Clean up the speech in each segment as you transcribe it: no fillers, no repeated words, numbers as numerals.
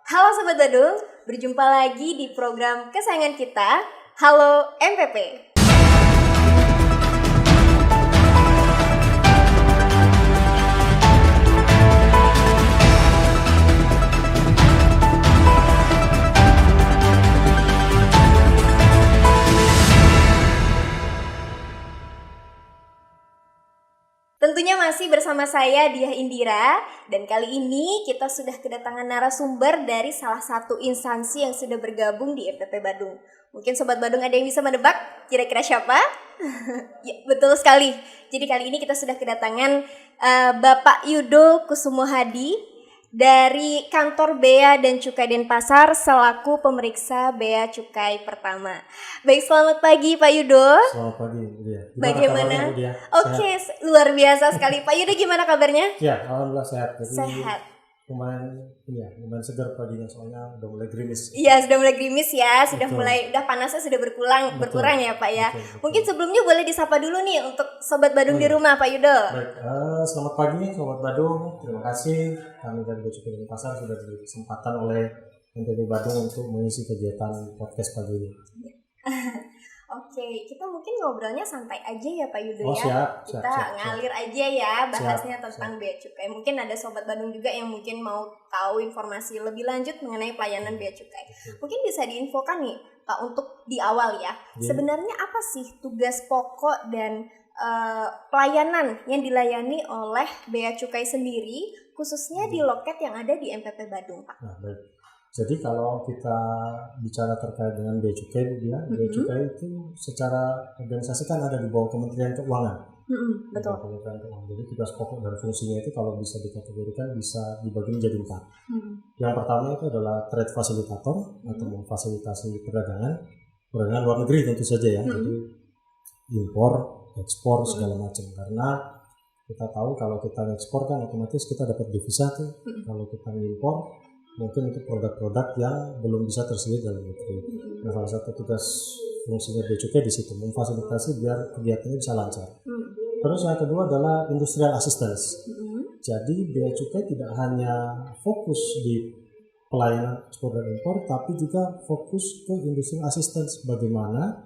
Halo Sobat Badung, berjumpa lagi di program kesayangan kita, Halo MPP. Tentunya masih bersama saya Diah Indira, dan kali ini kita sudah kedatangan narasumber dari salah satu instansi yang sudah bergabung di MPP Badung. Mungkin Sobat Badung ada yang bisa menebak kira-kira siapa? Ya, betul sekali. Jadi kali ini kita sudah kedatangan Bapak Yudo Kusumo Hadi dari kantor Bea dan Cukai Denpasar selaku pemeriksa Bea Cukai pertama. Baik, selamat pagi Pak Yudo. Selamat pagi, Dia. Bagaimana? Oke, luar biasa sekali. Pak Yudo, gimana kabarnya? Ya, alhamdulillah sehat. Jadi, sehat. lumayan segar paginya, soalnya udah mulai gerimis. Iya, sudah mulai gerimis ya, sudah Betul. udah panasnya sudah berkurang ya Pak ya. Betul. Mungkin sebelumnya boleh disapa dulu nih untuk Sobat Badung di rumah Pak Yudo. Baik, selamat pagi Sobat Badung. Terima kasih kami dari Bea Cukai Denpasar sudah diberi kesempatan oleh MPP Badung untuk mengisi kegiatan podcast pagi ini. Oke, kita mungkin ngobrolnya santai aja ya Pak Yudo ya. Siap, ngalir aja ya bahasnya tentang Bea Cukai. Mungkin ada Sobat Badung juga yang mungkin mau tahu informasi lebih lanjut mengenai pelayanan Bea Cukai. Mungkin bisa diinfokan nih Pak untuk di awal ya. Sebenarnya apa sih tugas pokok dan pelayanan yang dilayani oleh Bea Cukai sendiri, khususnya di loket yang ada di MPP Badung Pak? Nah, baik. Jadi kalau kita bicara terkait dengan Bea Cukai, Bea Cukai itu secara organisasi kan ada di bawah Kementerian Keuangan. Betul. Kementerian Keuangan. Jadi tugas pokok dan fungsinya itu kalau bisa dikategorikan bisa dibagi menjadi 4. Yang pertama itu adalah trade facilitator atau memfasilitasi perdagangan luar negeri tentu saja ya. Jadi impor, ekspor segala macam. Karena kita tahu kalau kita ekspor kan otomatis kita dapat devisa tuh. Kalau kita impor mungkin itu produk-produk yang belum bisa tersedia dalam negeri. Nah, salah satu tugas fungsinya Bea Cukai di situ memfasilitasi biar kegiatannya bisa lancar. Terus yang kedua adalah industrial assistance. Jadi Bea Cukai tidak hanya fokus di pelayanan ekspor dan impor, tapi juga fokus ke industrial assistance. Bagaimana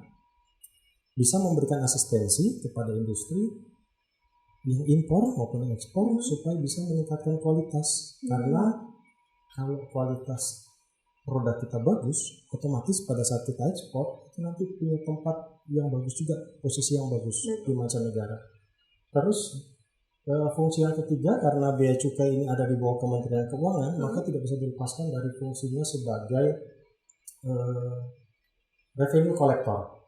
bisa memberikan asistensi kepada industri yang impor maupun ekspor supaya bisa meningkatkan kualitas. Karena kalau kualitas produk kita bagus, otomatis pada saat kita ekspor itu nanti punya tempat yang bagus juga, posisi yang bagus di mancanegara. Terus fungsi yang ketiga, karena Bea Cukai ini ada di bawah Kementerian Keuangan, maka tidak bisa dilepaskan dari fungsinya sebagai revenue collector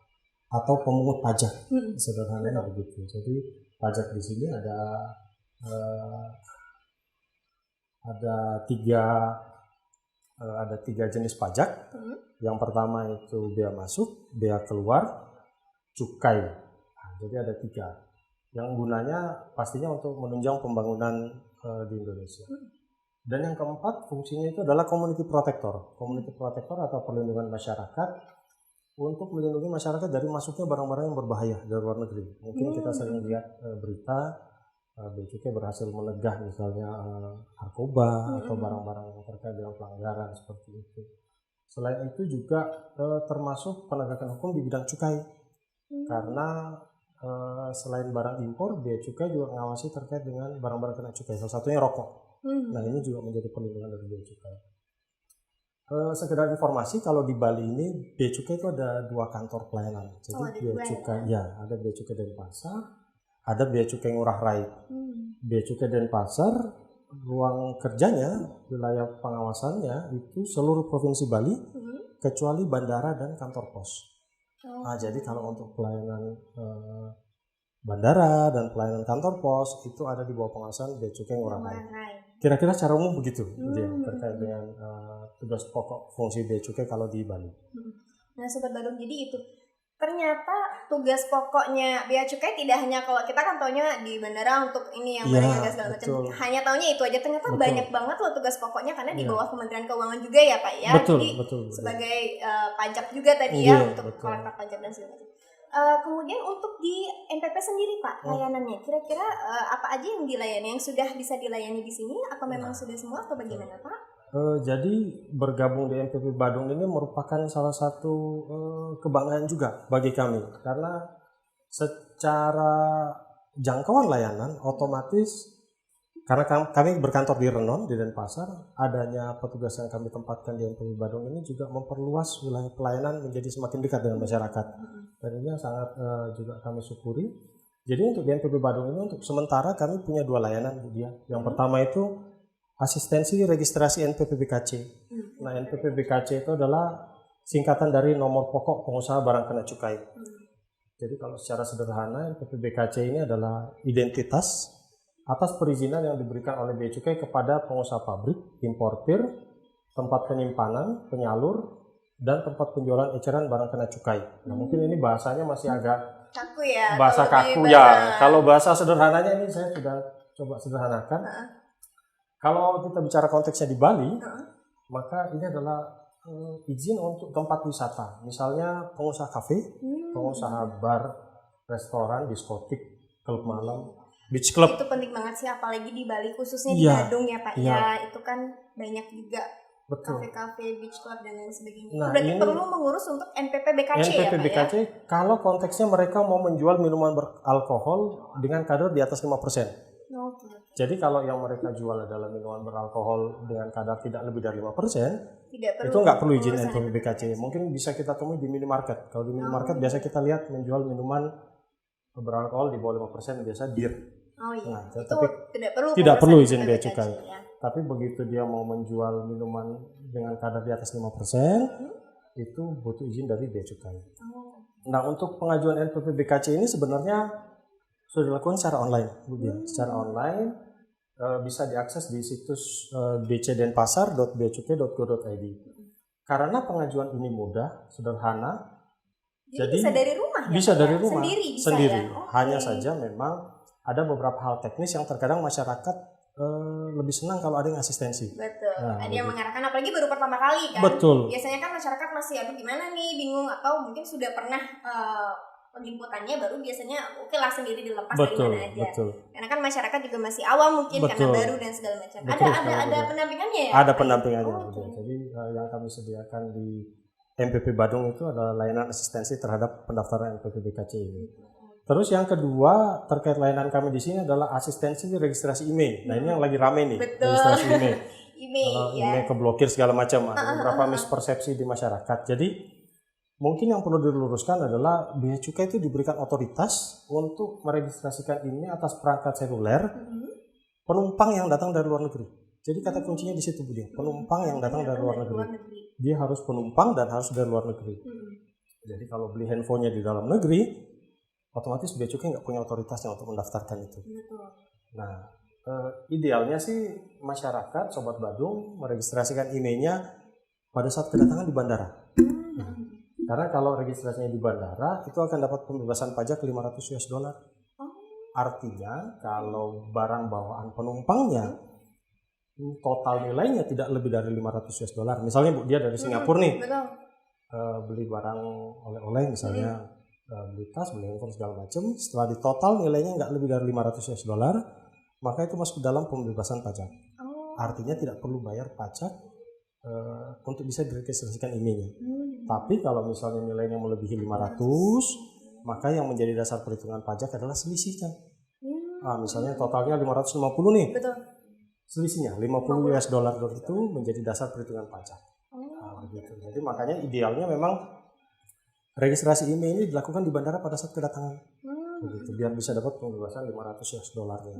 atau pemungut pajak, sederhananya begitu. Jadi pajak di sini ada tiga jenis pajak. Yang pertama itu bea masuk, bea keluar, cukai. Nah, jadi ada 3 yang gunanya pastinya untuk menunjang pembangunan di Indonesia. Dan yang keempat fungsinya itu adalah community protector. Community protector atau perlindungan masyarakat untuk melindungi masyarakat dari masuknya barang-barang yang berbahaya dari luar negeri. Mungkin kita sering lihat berita Bea Cukai berhasil menegah misalnya narkoba atau barang-barang yang terkait dengan pelanggaran seperti itu. Selain itu juga termasuk penegakan hukum di bidang cukai. Karena selain barang impor, Bea Cukai juga mengawasi terkait dengan barang-barang kena cukai. Salah satunya rokok. Nah, ini juga menjadi perlindungan dari Bea Cukai. Sekedar informasi, kalau di Bali ini Bea Cukai itu ada 2 kantor pelayanan. Jadi Bea Cukai ada Bea Cukai Denpasar, ada Bea Cukai Ngurah Rai. Bea Cukai Denpasar, ruang kerjanya, wilayah pengawasannya itu seluruh provinsi Bali, kecuali bandara dan kantor pos. Nah, jadi kalau untuk pelayanan bandara dan pelayanan kantor pos itu ada di bawah pengawasan Bea Cukai Ngurah Rai. Kira-kira secara umum begitu, terkait dengan tugas pokok fungsi Bea Cukai kalau di Bali. Nah, Sobat Badung, jadi itu ternyata tugas pokoknya Bea Cukai tidak hanya kalau kita kan taunya di bandara untuk ini yang barang segala macam. Hanya taunya itu aja, ternyata banyak banget loh tugas pokoknya karena di bawah Kementerian Keuangan juga ya Pak ya. Jadi sebagai pajak juga tadi ya untuk kolektor pajak dan segala macam. Kemudian untuk di MPP sendiri Pak, layanannya kira-kira apa aja yang dilayani, yang sudah bisa dilayani di sini? Apa memang sudah semua atau bagaimana Pak? Jadi bergabung di NPP Badung ini merupakan salah satu kebanggaan juga bagi kami, karena secara jangkauan layanan otomatis, karena kami berkantor di Renon di Denpasar, adanya petugas yang kami tempatkan di NPP Badung ini juga memperluas wilayah pelayanan menjadi semakin dekat dengan masyarakat, dan ini yang sangat juga kami syukuri. Jadi untuk di NPP Badung ini untuk sementara kami punya 2 layanan, Bu Dia. Yang pertama itu asistensi registrasi NPPBKC. Nah, NPPBKC itu adalah singkatan dari nomor pokok pengusaha barang kena cukai. Jadi kalau secara sederhana, NPPBKC ini adalah identitas atas perizinan yang diberikan oleh Bea Cukai kepada pengusaha pabrik, importir, tempat penyimpanan, penyalur, dan tempat penjualan eceran barang kena cukai. Nah, mungkin ini bahasanya masih agak kaku ya. Bahasa kaku ya. Kalau bahasa sederhananya ini saya sudah coba sederhanakan. Kalau kita bicara konteksnya di Bali, maka ini adalah izin untuk tempat wisata. Misalnya pengusaha kafe, pengusaha bar, restoran, diskotik, klub malam, beach club. Itu penting banget sih, apalagi di Bali, khususnya di Badung ya Pak. Ya, itu kan banyak juga kafe-kafe, beach club, dan lain sebagainya. Nah, berarti perlu mengurus untuk NPPBKC ya Pak NPPBKC ya? Kalau konteksnya mereka mau menjual minuman beralkohol dengan kadar di atas 5%. Jadi kalau yang mereka jual adalah minuman beralkohol dengan kadar tidak lebih dari 5%, itu nggak perlu izin NPPBKC. Mungkin bisa kita temui di minimarket. Kalau di minimarket biasa kita lihat menjual minuman beralkohol di bawah 5% biasa bir. Nah, itu tapi tidak perlu izin Bea Cukai. Ya. Tapi begitu dia mau menjual minuman dengan kadar di atas 5%, itu butuh izin dari Bea Cukai. Nah, untuk pengajuan NPPBKC ini sebenarnya sudah dilakukan secara online, Bu Dia. Secara online bisa diakses di situs bcdenpasar.beacukai.go.id. Karena pengajuan ini mudah, sederhana, jadi bisa dari rumah. Bisa ya? Dari rumah sendiri. Ya? Hanya saja memang ada beberapa hal teknis yang terkadang masyarakat lebih senang kalau ada yang asistensi. Betul. Ada yang mengarahkan, apalagi baru pertama kali kan. Betul. Biasanya kan masyarakat masih aduh gimana nih, bingung, atau mungkin sudah pernah penjemputannya baru biasanya oke lah sendiri dilepas dari mana aja. Betul. Karena kan masyarakat juga masih awam mungkin karena baru dan segala macam. Ada pendampingannya ya? Ada pendampingannya. Jadi yang kami sediakan di NPP Badung itu adalah layanan asistensi terhadap pendaftaran NPPBKC ini. Terus yang kedua terkait layanan kami di sini adalah asistensi registrasi IMEI. Nah, ini yang lagi rame nih. Betul. Registrasi IMEI. IMEI keblokir segala macam, ada beberapa mispersepsi di masyarakat. Jadi mungkin yang perlu diluruskan adalah Bea Cukai itu diberikan otoritas untuk meregistrasikan IMEI atas perangkat seluler penumpang yang datang dari luar negeri. Jadi kata kuncinya di situ, Bu Dia. Penumpang yang datang dari luar negeri. Dia harus penumpang dan harus dari luar negeri. Jadi kalau beli handphonenya di dalam negeri, otomatis Bea Cukai nggak punya otoritasnya untuk mendaftarkan itu. Nah, idealnya sih masyarakat, Sobat Badung, meregistrasikan IMEI-nya pada saat kedatangan di bandara. Karena kalau registrasinya di bandara, itu akan dapat pembebasan pajak $500. Artinya, kalau barang bawaan penumpangnya, total nilainya tidak lebih dari $500. Misalnya Bu Dia dari Singapura nih, beli barang oleh-oleh misalnya, beli tas, beli handphone segala macam, setelah di total nilainya nggak lebih dari $500, maka itu masuk ke dalam pembebasan pajak. Artinya tidak perlu bayar pajak untuk bisa diregistrasikan IMEI-nya. Tapi kalau misalnya nilainya melebihi 500, maka yang menjadi dasar perhitungan pajak adalah selisihnya. Misalnya totalnya 550 nih. Betul. Selisihnya $50 itu menjadi dasar perhitungan pajak. Begitu. Jadi makanya idealnya memang registrasi IMEI ini dilakukan di bandara pada saat kedatangan. Begitu, biar bisa dapat pembebasan $500-nya.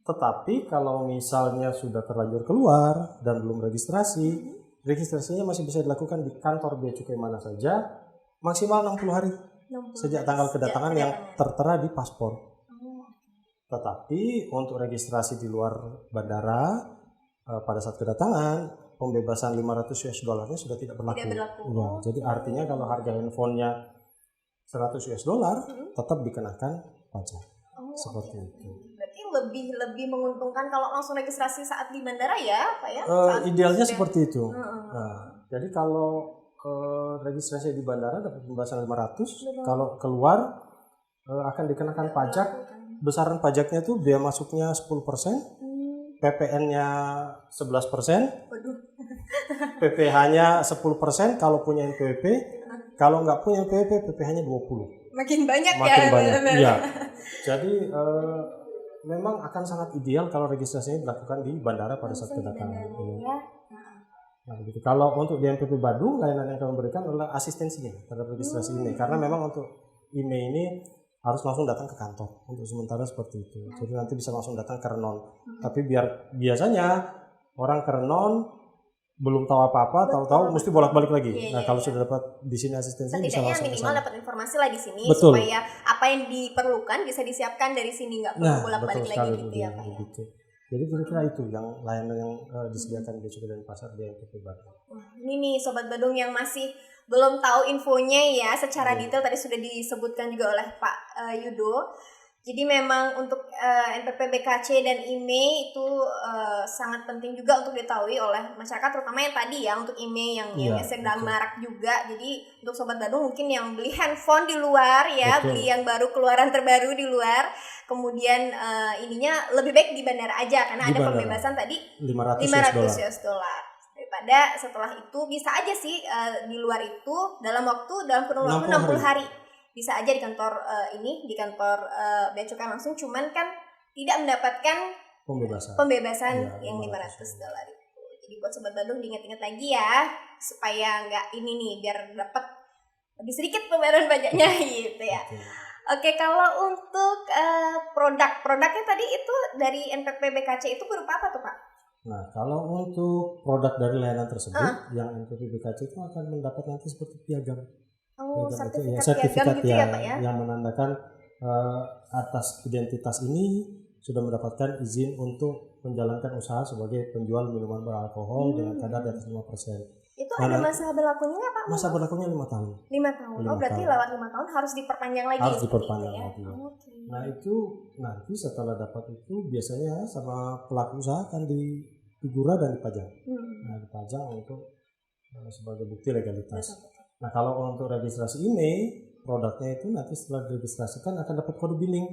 Tetapi kalau misalnya sudah terlanjur keluar dan belum registrasinya masih bisa dilakukan di kantor Bea Cukai mana saja, maksimal 60 hari sejak tanggal kedatangan yang tertera di paspor. Tetapi untuk registrasi di luar bandara pada saat kedatangan, pembebasan $500-nya sudah tidak berlaku. Ya, jadi artinya kalau harga handphonenya $100 tetap dikenakan pajak. Seperti itu. Berarti lebih menguntungkan kalau langsung registrasi saat di bandara ya, Pak ya? Idealnya seperti itu. Nah, jadi kalau registrasi di bandara dapat pembebasan 500, kalau keluar akan dikenakan pajak. Besaran pajaknya itu biaya masuknya 10%, PPN-nya 11%, Waduh. PPh-nya 10%, kalau punya NPWP, kalau nggak punya NPWP, PPh-nya 20%. Makin banyak ya. Makin banyak, iya. Jadi memang akan sangat ideal kalau registrasinya dilakukan di bandara pada saat kedatangan. Ya. Nah, begitu. Kalau untuk di MPP Badung, layanan yang kami berikan adalah asistensinya terhadap registrasi IMEI. Karena memang untuk IMEI ini harus langsung datang ke kantor. Untuk sementara seperti itu. Jadi nanti bisa langsung datang ke Renon. Tapi biasanya orang ke Renon belum tahu apa-apa, tahu-tahu mesti bolak-balik lagi. Nah, kalau sudah dapat di sini asistensinya bisa langsung minimal dapat informasi lah di sini. Betul. Supaya apa yang diperlukan bisa disiapkan dari sini, nggak perlu bolak-balik lagi gitu ya Pak ya. Jadi kira-kira itu yang layanan yang disediakan di Cukai dan Pasar di MPP Badung. Ini nih Sobat Badung yang masih belum tahu infonya ya secara detail, tadi sudah disebutkan juga oleh Pak Yudo. Jadi memang untuk NPP BKC dan IMEI itu sangat penting juga untuk diketahui oleh masyarakat, terutama yang tadi ya untuk IMEI yang sedang marak juga. Jadi untuk Sobat Badung mungkin yang beli handphone di luar ya, beli yang baru keluaran terbaru di luar, kemudian ininya lebih baik di bandara aja karena ada pembebasan tadi 500 US dollar. Daripada setelah itu bisa aja sih di luar itu dalam kurun waktu 60 hari. Bisa aja di kantor di kantor bea cukai langsung, cuman kan tidak mendapatkan pembebasan yang 500 dolar itu. Jadi buat Sobat Badung diingat-ingat lagi ya, supaya nggak ini nih, biar dapat lebih sedikit pembayaran pajaknya gitu ya. Oke, kalau untuk produknya tadi itu dari NPP BKC itu berupa apa tuh Pak? Nah, kalau untuk produk dari layanan tersebut, yang NPP BKC itu akan mendapat nanti seperti piagam. Sertifikat gitu ya, Pak, ya? Yang menandakan atas identitas ini sudah mendapatkan izin untuk menjalankan usaha sebagai penjual minuman beralkohol dengan kadar di atas 5%. Itu ada masa berlakunya nggak Pak? Masa berlakunya 5 tahun. 5 tahun. Berarti lewat 5 tahun harus diperpanjang lagi. Harus diperpanjang lagi. Okay. Nah, itu nanti setelah dapat itu biasanya sama pelaku usaha akan digura dan dipajang. Nah, dipajang untuk sebagai bukti legalitas. Nah, kalau untuk registrasi IMEI, produknya itu nanti setelah diregistrasikan akan dapat kode billing.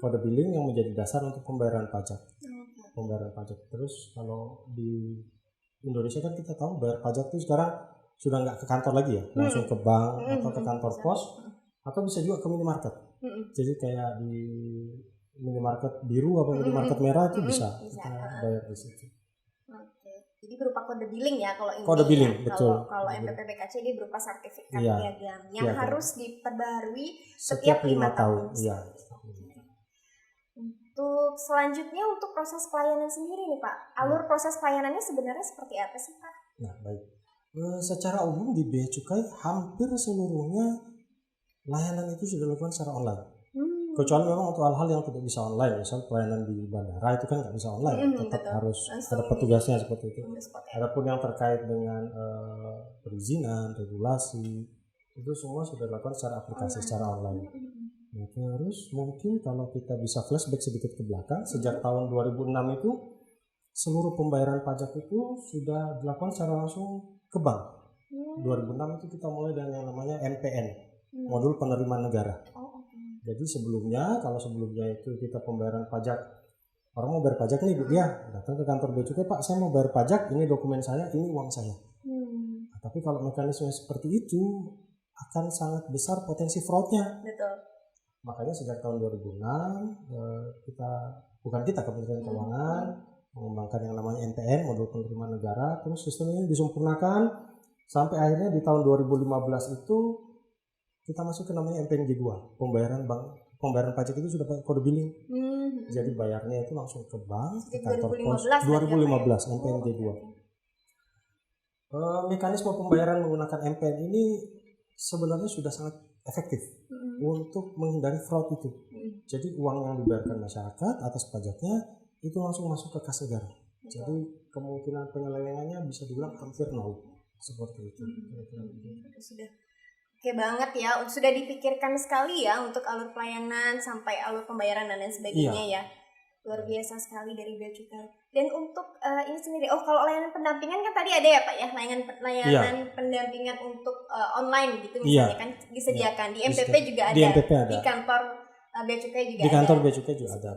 Kode billing yang menjadi dasar untuk pembayaran pajak. Pembayaran pajak. Terus kalau di Indonesia kan kita tahu bayar pajak itu sekarang sudah nggak ke kantor lagi ya, langsung ke bank atau ke kantor pos, atau bisa juga ke minimarket. Jadi kayak di minimarket biru atau minimarket merah itu bisa kita bayar di situ. Jadi berupa kode billing ya kalau ini. Kode billing, betul. Kalau MPP BKC ini berupa sertifikat piagam yang harus diperbarui setiap 5 tahun. Iya. Untuk selanjutnya untuk proses pelayanan sendiri nih Pak. Alur proses pelayanannya sebenarnya seperti apa sih Pak? Nah, baik. Secara umum di Bea Cukai hampir seluruhnya layanan itu sudah dilakukan secara online. Kecuali memang untuk hal-hal yang tidak bisa online, misal pelayanan di bandara itu kan nggak bisa online, tetap harus ada petugasnya seperti itu. Adapun yang terkait dengan perizinan, regulasi, itu semua sudah dilakukan secara aplikasi, secara online. Nah, terus mungkin kalau kita bisa flashback sedikit ke belakang, sejak tahun 2006 itu seluruh pembayaran pajak itu sudah dilakukan secara langsung ke bank. 2006 itu kita mulai dengan yang namanya MPN, modul penerimaan negara. Jadi kalau sebelumnya itu kita pembayaran pajak, orang mau bayar pajak nih, dia datang ke kantor bea cukai, Pak, saya mau bayar pajak, ini dokumen saya, ini uang saya. Nah, tapi kalau mekanisme seperti itu akan sangat besar potensi fraudnya. Betul. Makanya sejak tahun 2006 Kementerian Keuangan mengembangkan yang namanya MPN, modul penerimaan negara, terus sistem ini disempurnakan sampai akhirnya di tahun 2015 itu kita masuk ke namanya MPNG2, pembayaran pajak itu sudah pakai kode billing. Jadi bayarnya itu langsung ke bank, ke kantor pos. 2015 MPNG2. Mekanisme pembayaran menggunakan MPN ini sebenarnya sudah sangat efektif untuk menghindari fraud itu. Jadi uang yang dibayarkan masyarakat atas pajaknya itu langsung masuk ke kas negara. Jadi kemungkinan penyelewengannya bisa dibilang hampir nol. Seperti itu. Sudah oke banget ya, sudah dipikirkan sekali ya untuk alur pelayanan sampai alur pembayaran dan lain sebagainya ya. Luar biasa sekali dari Bea Cukai. Dan untuk ini sendiri, kalau layanan pendampingan kan tadi ada ya Pak ya, layanan pendampingan untuk online gitu misalnya kan disediakan di MPP juga ada, di MPP ada. Di kantor Bea Cukai juga ada. Di kantor Bea Cukai juga ada.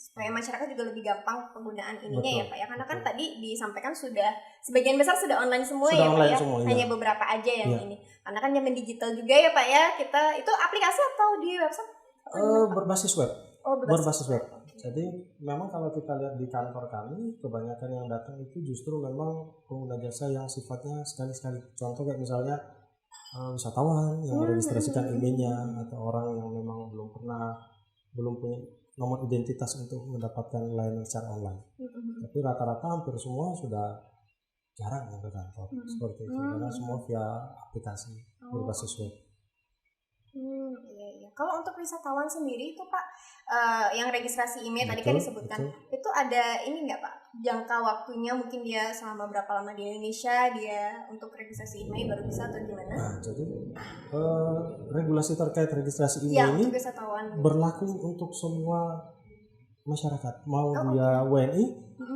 supaya masyarakat juga lebih gampang penggunaan ininya Betul, ya Pak ya, karena kan betul. tadi disampaikan sudah sebagian besar sudah online semua Sudah ya Pak online ya, semua, hanya iya. beberapa aja yang Iya. ini, karena kan zaman digital juga ya Pak ya, kita itu aplikasi atau di website? Berbasis web. Oh, Berbasis web. Jadi memang kalau kita lihat di kantor kami, kebanyakan yang datang itu justru memang pengguna jasa yang sifatnya sekali-sekali. Contoh kayak misalnya wisatawan yang meregistrasikan emailnya, atau orang yang memang belum punya nomor identitas untuk mendapatkan layanan secara online. Tapi rata-rata hampir semua sudah jarang yang ke kantor seperti itu, karena semua via aplikasi berbasis web. Iya. Kalau untuk wisatawan sendiri itu Pak, yang registrasi email tadi kan Betul, disebutkan, betul. itu ada ini nggak Pak, jangka waktunya mungkin dia selama berapa lama di Indonesia dia untuk registrasi email baru bisa atau gimana? Nah, jadi regulasi terkait registrasi Iya, email ini untuk wisatawan. berlaku untuk semua masyarakat, mau dia WNI,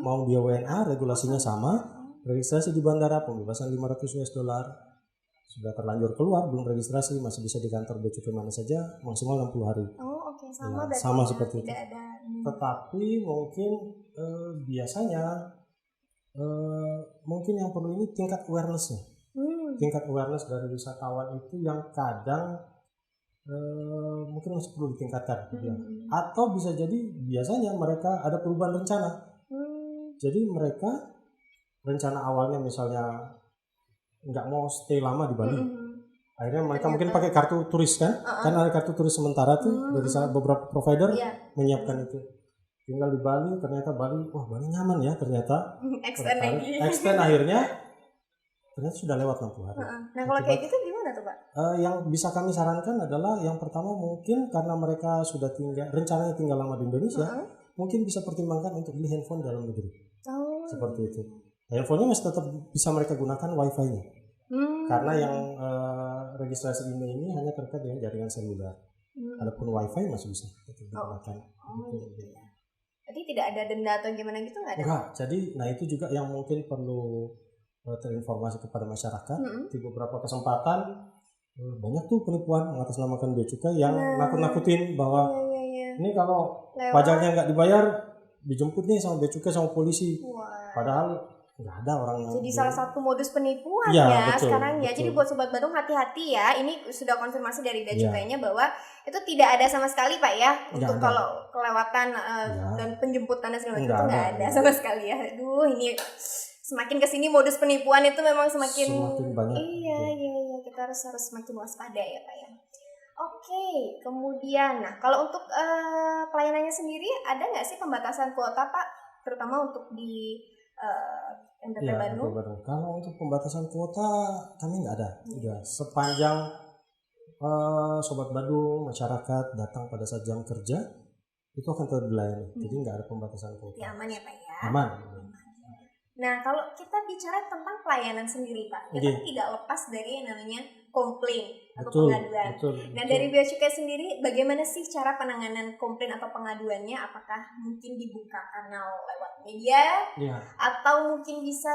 mau dia WNA, regulasinya sama. Registrasi di bandara pembebasan $500, sudah terlanjur keluar belum registrasi masih bisa di kantor bea cukai mana saja maksimal 60 hari. Oh, oke, sama Ya, berarti sama ya, seperti tidak itu. ada. Tetapi mungkin biasanya mungkin yang perlu ini tingkat awareness-nya. Tingkat awareness dari wisatawan itu yang kadang mungkin masih perlu ditingkatkan. Atau bisa jadi biasanya mereka ada perubahan rencana. Jadi mereka rencana awalnya misalnya nggak mau stay lama di Bali, akhirnya mereka mungkin pakai kartu turis kan, kan ada kartu turis sementara tuh dari beberapa provider menyiapkan itu. Tinggal di Bali, ternyata Bali nyaman ya ternyata. Extend akhirnya ternyata sudah lewat 60 hari. Nah kalau kayak gitu gimana tuh Pak? Yang bisa kami sarankan adalah yang pertama mungkin karena mereka sudah rencananya tinggal lama di Indonesia, mungkin bisa pertimbangkan untuk beli handphone dalam negeri. Seperti itu. Handphonenya masih tetap bisa mereka gunakan wifi-nya. Karena yang registrasi email ini hanya terkait dengan jaringan seluler. Adapun wifi masih bisa digunakan. Gitu ya. Jadi tidak ada denda atau gimana gitu nggak ada? Enggak. Jadi itu juga yang mungkin perlu terinformasi kepada masyarakat. Di beberapa kesempatan banyak tuh penipuan mengatasnamakan bea cukai yang nakut-nakutin bahwa ini kalau pajaknya nggak dibayar dijemput nih sama bea cukai sama polisi. Padahal nggak ada orang yang jadi salah satu modus penipuan betul, sekarang ya. Jadi buat Sobat Badung hati-hati ya. Ini sudah konfirmasi dari bea cukainya bahwa itu tidak ada sama sekali Pak ya. Untuk kalau kelewatan dan penjemputan dan segala macam itu nggak ada sama sekali ya. Aduh, ini semakin kesini modus penipuan itu memang semakin banyak. Iya. Kita harus semakin waspada ya Pak ya. Oke, kemudian kalau untuk pelayanannya sendiri ada nggak sih pembatasan kuota Pak, terutama untuk di MPP Bandung? Kalau untuk pembatasan kuota kami nggak ada. Udah sepanjang Sobat Badung masyarakat datang pada saat jam kerja itu akan tetap dilayani. Jadi nggak ada pembatasan kuota. Ya, aman ya Pak ya. Aman. Nah kalau kita bicara tentang pelayanan sendiri Pak, kita tidak lepas dari yang namanya komplain atau pengaduan. Nah dari bea cukai sendiri, bagaimana sih cara penanganan komplain atau pengaduannya? Apakah mungkin dibuka kanal lewat media, atau mungkin bisa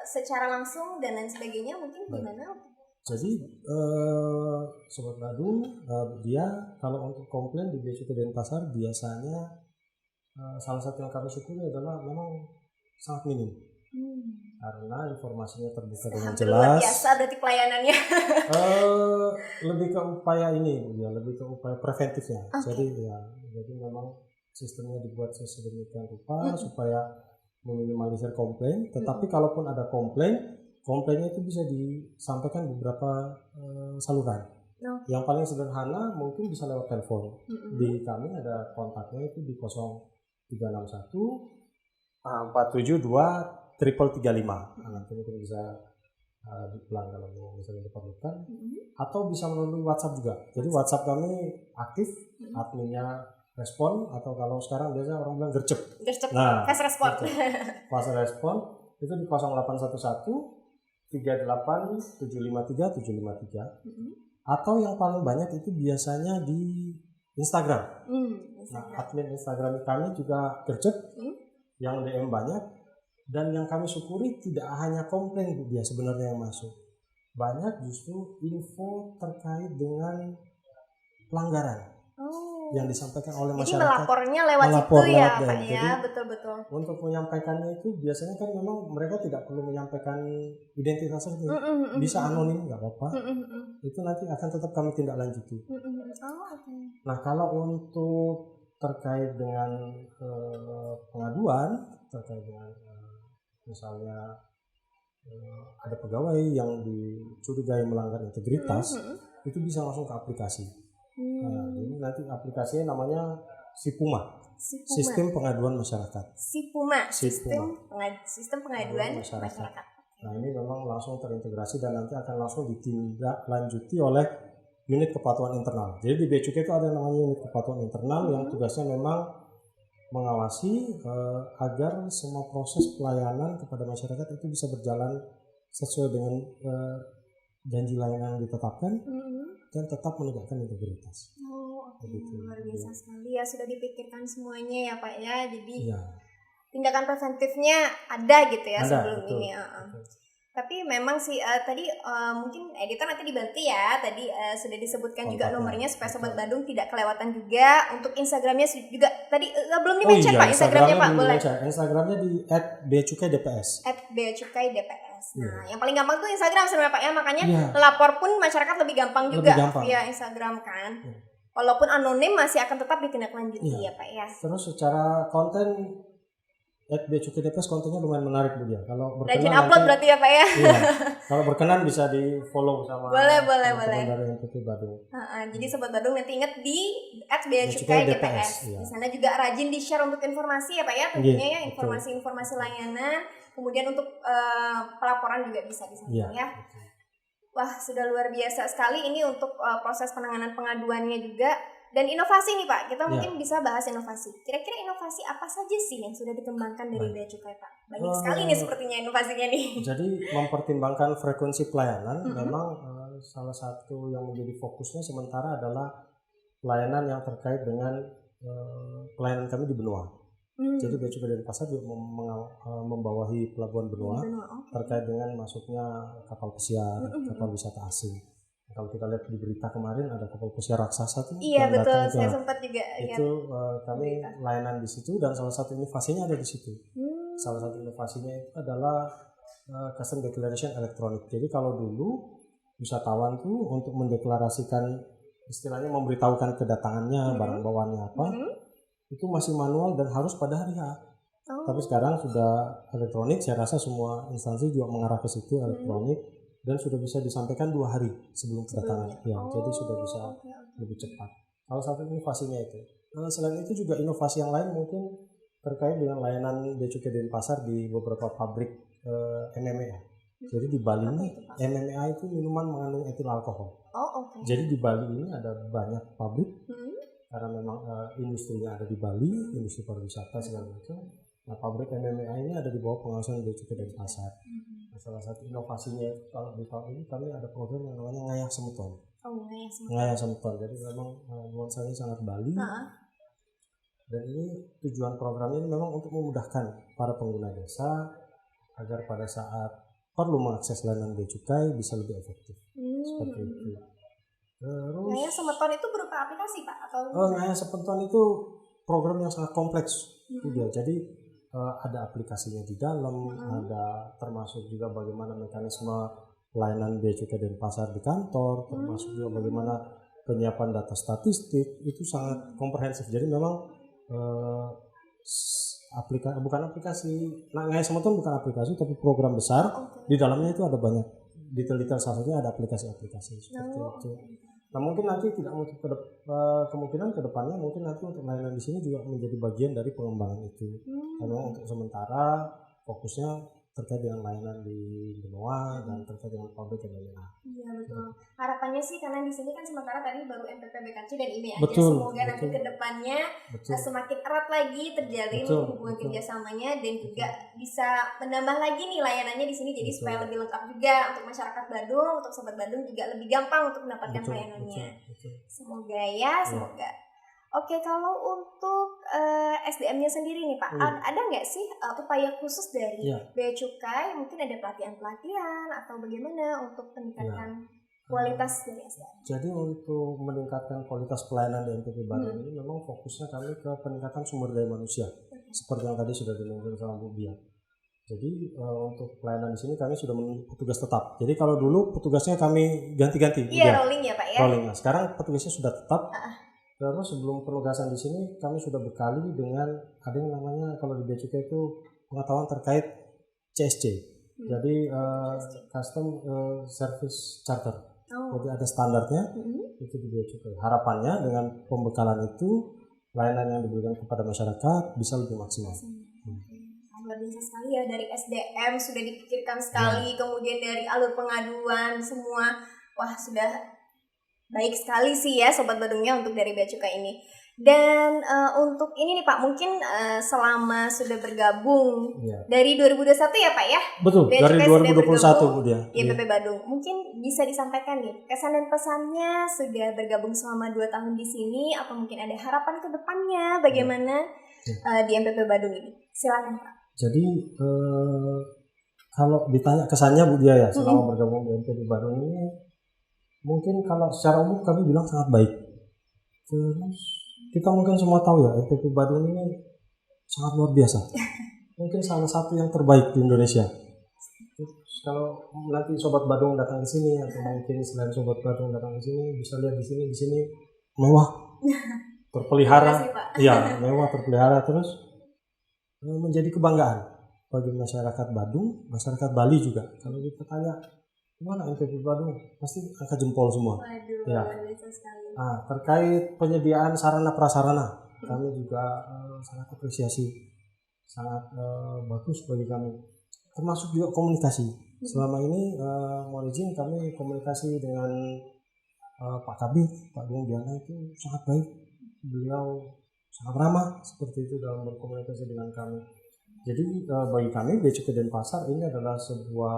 secara langsung dan lain sebagainya? Mungkin gimana? Jadi Sobat Badung, dia kalau untuk komplain di bea cukai Denpasar biasanya salah satu yang kami syukuri adalah memang sangat minim. Karena informasinya terbuka dengan jelas. Luar biasa berarti pelayanannya. Lebih ke upaya lebih ke upaya preventifnya. Jadi memang sistemnya dibuat sedemikian rupa supaya meminimalisir komplain. Tetapi kalaupun ada komplainnya itu bisa disampaikan beberapa saluran. Yang paling sederhana mungkin bisa lewat telepon. Di kami ada kontaknya itu di 0361 472 335. Nanti mungkin bisa diulang kalau misalnya diperlukan. Atau bisa melalui WhatsApp juga. Jadi WhatsApp kami aktif, adminnya respon, atau kalau sekarang biasanya orang bilang gercep. Fast respon. Fast respon itu di 0811 38 753 753. Atau yang paling banyak itu biasanya di Instagram. Admin Instagram kami juga gercep, yang DM banyak. Dan yang kami syukuri tidak hanya komplain dia sebenarnya yang masuk. Banyak justru info terkait dengan pelanggaran. yang disampaikan oleh Jadi masyarakat. melapornya lewat melapor situ ya lewat Pak DM. ya, Jadi, betul-betul. Untuk menyampaikannya itu biasanya kan memang mereka tidak perlu menyampaikan identitas resmi, bisa anonim nggak apa-apa. Itu nanti akan tetap kami tindak lanjuti. Nah kalau untuk terkait dengan pengaduan terkait dengan misalnya ada pegawai yang dicurigai melanggar integritas, itu bisa langsung ke aplikasi. Nah, jadi nanti aplikasinya namanya SIPUMA. Sistem Pengaduan Masyarakat. SIPUMA. Sistem Pengaduan Masyarakat. Nah ini memang langsung terintegrasi dan nanti akan langsung ditindaklanjuti oleh unit kepatuhan internal. Jadi di Bea Cukai itu ada yang namanya unit kepatuhan internal yang tugasnya memang mengawasi agar semua proses pelayanan kepada masyarakat itu bisa berjalan sesuai dengan janji layanan yang ditetapkan dan tetap menegakkan integritas. Luar biasa sekali ya, sudah dipikirkan semuanya ya Pak ya. Jadi tindakan preventifnya ada gitu ya sebelum betul, ini. Betul. Tapi memang sih tadi mungkin editor nanti dibantu ya. Tadi sudah disebutkan juga nomornya supaya Sobat Badung tidak kelewatan juga. Untuk Instagramnya juga tadi belum di-mention Pak, Instagramnya Pak boleh. Instagramnya di @beacukai_dps. @beacukai_dps. Nah, yang paling gampang tuh Instagram sebenarnya Pak ya. Makanya lapor pun masyarakat lebih gampang juga via Instagram kan. Walaupun anonim masih akan tetap ditindaklanjuti ya Pak ya. Terus secara konten @beacukai_dps kontennya lumayan menarik Bu dia. Kalau berkenan rajin upload nanti, berarti ya Pak ya. Iya. Kalau berkenan bisa di-follow sama boleh. dari MPP Badung. Jadi Sobat Badung nanti ingat di @beacukai_dps. Di sana juga rajin di-share untuk informasi ya Pak ya, tentunya ya informasi-informasi layanan. Kemudian untuk pelaporan juga bisa di sana ya. Wah, sudah luar biasa sekali ini untuk proses penanganan pengaduannya juga. Dan inovasi nih Pak, kita mungkin bisa bahas inovasi. Kira-kira inovasi apa saja sih yang sudah dikembangkan dari Bea Cukai Pak? Banyak sekali nih sepertinya inovasinya nih. Jadi mempertimbangkan frekuensi pelayanan memang salah satu yang menjadi fokusnya sementara adalah pelayanan yang terkait dengan pelayanan kami di benua. Jadi Bea Cukai Denpasar juga membawahi pelabuhan benua terkait dengan masuknya kapal pesiar, kapal wisata asing. Kalau kita lihat di berita kemarin ada kapal pesiar raksasa tuh. Iya betul, saya sempat juga itu kami layanan di situ dan salah satu inovasinya ada di situ. Salah satu inovasinya itu adalah custom declaration elektronik. Jadi kalau dulu wisatawan tuh untuk mendeklarasikan istilahnya memberitahukan kedatangannya, barang bawaannya apa, itu masih manual dan harus pada hari H. Tapi sekarang sudah elektronik, saya rasa semua instansi juga mengarah ke situ elektronik. Dan sudah bisa disampaikan 2 hari sebelum kedatangan. Jadi sudah bisa lebih cepat. Salah satu inovasinya itu. Selain itu juga inovasi yang lain mungkin terkait dengan layanan Bea Cukai Denpasar di beberapa pabrik MMA. Jadi di Bali ini MMA itu minuman mengandung etil alkohol. Jadi di Bali ini ada banyak pabrik karena memang industrinya ada di Bali, industri pariwisata segala macam. Nah, pabrik MMA ini ada di bawah pengawasan Bea Cukai Denpasar. Nah, salah satu inovasinya kalau di tahun ini kami ada program yang namanya Ngayah Semeton. Ngayah Semeton. Jadi memang nuansanya sangat Bali. Dan ini tujuan program ini memang untuk memudahkan para pengguna jasa agar pada saat perlu mengakses layanan Bea Cukai bisa lebih efektif. Seperti itu. Terus Ngayah Semeton itu berupa aplikasi Pak atau? Ngayah Semeton itu program yang sangat kompleks. Jadi ada aplikasinya di dalam, ada termasuk juga bagaimana mekanisme pelayanan Bea Cukai Denpasar di kantor, termasuk juga bagaimana penyiapan data statistik, itu sangat komprehensif. Jadi memang bukan aplikasi, Ngayah Semeton bukan aplikasi tapi program besar. Di dalamnya itu ada banyak detail-detail, salah satunya ada aplikasi-aplikasi seperti itu. Nah mungkin nanti tidak untuk kemungkinan kedepannya mungkin nanti untuk layanan di sini juga menjadi bagian dari pengembangan itu. Karena untuk sementara fokusnya terkait dengan layanan di benua dan terkait dengan pabrik MMA. Iya betul. Harapannya sih karena di sini kan sementara tadi baru MPP BKC dan IME aja. Betul, Semoga nanti kedepannya semakin erat lagi terjalin hubungan kerjasamanya dan juga bisa menambah lagi nih layanannya di sini jadi supaya lebih lengkap juga untuk masyarakat Badung, untuk Sobat Badung juga lebih gampang untuk mendapatkan layanannya. Semoga ya, semoga. Oke, kalau untuk SDM-nya sendiri nih Pak, ada nggak sih upaya khusus dari Bea Cukai? Mungkin ada pelatihan-pelatihan atau bagaimana untuk peningkatan kualitas dari SDM? Jadi untuk meningkatkan kualitas pelayanan di NTP Badung ini memang fokusnya kami ke peningkatan sumber daya manusia, seperti yang tadi sudah dimention sama Bu Bia. Jadi untuk pelayanan di sini kami sudah menunjuk petugas tetap. Jadi kalau dulu petugasnya kami ganti-ganti. Iya, rolling ya Pak ya. Rolling. Nah, sekarang petugasnya sudah tetap. Terus sebelum penugasan di sini kami sudah bekali dengan ada yang namanya kalau di Bea Cukai itu pengetahuan terkait CSC. Jadi Custom Service Charter. Jadi ada standarnya itu di Bea Cukai. Harapannya dengan pembekalan itu layanan yang diberikan kepada masyarakat bisa lebih maksimal. Luar biasa sekali ya, dari SDM sudah dipikirkan sekali, kemudian dari alur pengaduan semua, wah sudah baik sekali sih ya Sobat Badungnya untuk dari Bea Cukai ini. Dan untuk ini nih Pak, mungkin selama sudah bergabung dari 2021 ya Pak ya? Betul, Bea dari Cukai 2021 Bu Dia. Di MPP Badung. Mungkin bisa disampaikan nih kesan dan pesannya sudah bergabung selama 2 tahun di sini, atau mungkin ada harapan ke depannya bagaimana di MPP Badung ini. Silakan Pak. Jadi kalau ditanya kesannya Bu Dia ya selama bergabung di MPP Badung ini, mungkin kalau secara umum kami bilang sangat baik. Terus kita mungkin semua tahu ya MPP Badung ini sangat luar biasa. Mungkin salah satu yang terbaik di Indonesia. Terus kalau nanti Sobat Badung datang ke sini atau mungkin selain Sobat Badung datang ke sini bisa lihat di sini mewah, terpelihara. Iya, mewah, terpelihara, terus menjadi kebanggaan bagi masyarakat Badung, masyarakat Bali juga. Kalau kita tanya gimana MPP Badung, pasti angkat jempol semua. Waduh, ya. sekali. Nah, terkait penyediaan sarana prasarana, kami juga sangat apresiasi, sangat bagus bagi kami. Termasuk juga komunikasi. Selama ini mohon izin kami komunikasi dengan Pak Kabid, Pak Bung Diana itu sangat baik. Beliau sangat ramah seperti itu dalam berkomunikasi dengan kami. Jadi bagi kami Bea Cukai Denpasar ini adalah sebuah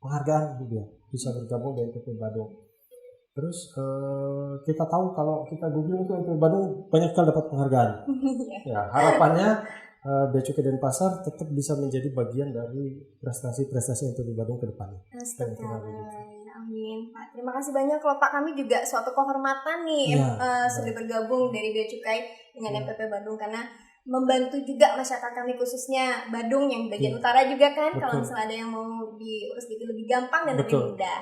penghargaan juga bisa bergabung dengan MPP Badung. Terus kita tahu kalau kita googling itu MPP Badung banyak sekali dapat penghargaan. Ya, harapannya Bea Cukai Denpasar tetap bisa menjadi bagian dari prestasi-prestasi MPP Badung ke depannya. Amin Pak. Terima kasih banyak loh Pak. Kami juga suatu kehormatan nih sudah bergabung dari Bea Cukai dengan MPP Badung, karena membantu juga masyarakat kami khususnya Badung yang bagian utara juga kan. Kalau misalnya ada yang mau diurus gitu lebih gampang dan lebih mudah.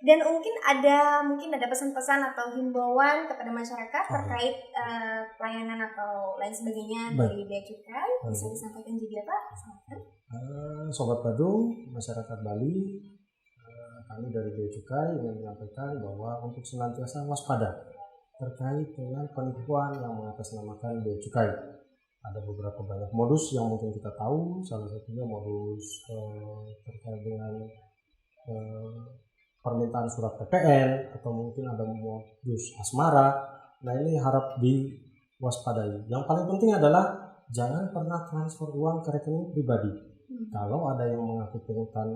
Dan mungkin ada pesan-pesan atau himbauan kepada masyarakat terkait pelayanan atau lain sebagainya dari Bea Cukai, bisa disampaikan juga Pak. Sobat Badung, masyarakat Bali, kami dari Bea Cukai ingin menyampaikan bahwa untuk senantiasa waspada terkait dengan penipuan yang mengatasnamakan Bea Cukai. Ada beberapa banyak modus yang mungkin kita tahu, salah satunya modus terkait dengan permintaan surat PPN, atau mungkin ada modus asmara. Nah, ini harap diwaspadai. Yang paling penting adalah jangan pernah transfer uang ke rekening pribadi. Kalau ada yang mengaku pungutan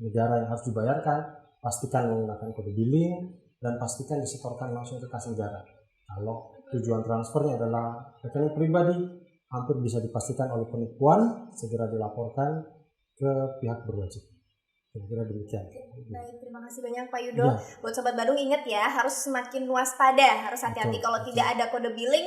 negara yang harus dibayarkan, pastikan menggunakan kode billing dan pastikan disetorkan langsung ke kas negara. Kalau tujuan transfernya adalah rekening pribadi, hampir bisa dipastikan oleh penipuan, segera dilaporkan ke pihak berwajib. Kira-kira demikian. Baik, terima kasih banyak Pak Yudo. Buat Sobat Badung ingat ya, harus semakin waspada, harus hati-hati. Kalau tidak ada kode billing,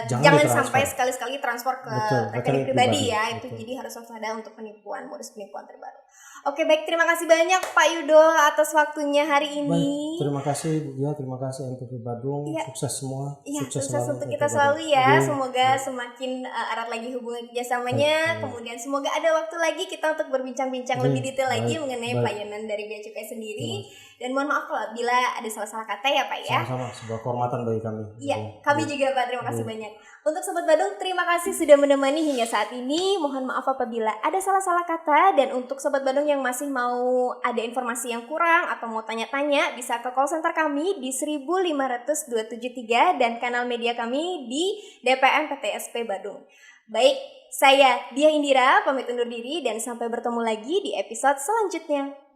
jangan sampai sekali-sekali transfer ke rekening pribadi ya. Itu jadi harus waspada untuk penipuan, modus penipuan terbaru. Oke, baik, terima kasih banyak Pak Yudo atas waktunya hari ini. Baik, terima kasih Bu Dia, terima kasih MPP Badung, sukses semua. Sukses untuk kita selalu ya. Semoga semakin erat lagi hubungan kerjasamanya. Kemudian semoga ada waktu lagi kita untuk berbincang-bincang lebih detail lagi mengenai pelayanan dari Bea Cukai sendiri. Dan mohon maaf kalau bila ada salah-salah kata ya Pak ya. Sama-sama, sebuah kehormatan bagi kami. Iya, kami juga Pak, terima kasih banyak. Untuk Sobat Badung, terima kasih sudah menemani hingga saat ini. Mohon maaf apabila ada salah-salah kata. Dan untuk Sobat Badung yang masih mau ada informasi yang kurang atau mau tanya-tanya, bisa ke call center kami di 1500273 dan kanal media kami di DPM PTSP Badung. Baik, saya Dia Indira pamit undur diri dan sampai bertemu lagi di episode selanjutnya.